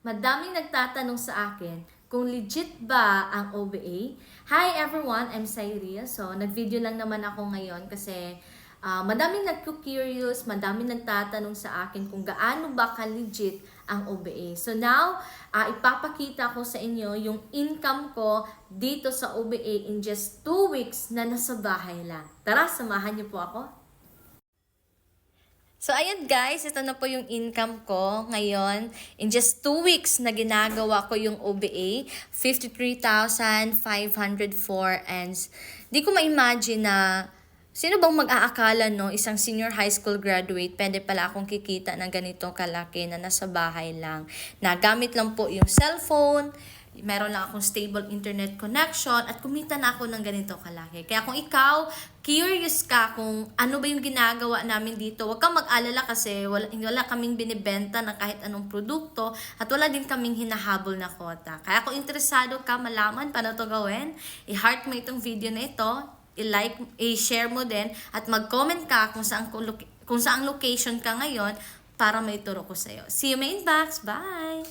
Madaming nagtatanong sa akin kung legit ba ang OBA. Hi everyone, I'm Cyril. So, nag-video lang naman ako ngayon kasi madaming nagku-curious, madaming nagtatanong sa akin kung gaano ba ka-legit ang OBA. So now, ipapakita ko sa inyo yung income ko dito sa OBA in just 2 weeks na nasa bahay lang. Tara, samahan niyo po ako. So, ayan guys, ito na po yung income ko ngayon. In just 2 weeks na ginagawa ko yung OBA, 53,504 and di ko ma-imagine na sino bang mag-aakala no, isang senior high school graduate, pwede pala akong kikita ng ganito kalaki na nasa bahay lang. Nagamit lang po yung cellphone, meron lang akong stable internet connection at kumita na ako ng ganito kalaki. Kaya kung ikaw, curious ka kung ano ba yung ginagawa namin dito, huwag kang mag-alala kasi wala kaming binibenta ng kahit anong produkto at wala din kaming hinahabol na kota. Kaya kung interesado ka malaman paano to gawin, i-heart mo itong video na ito, i-like, i-share mo din at mag-comment ka kung saang location ka ngayon para maituro ko sa'yo. See you in my inbox. Bye!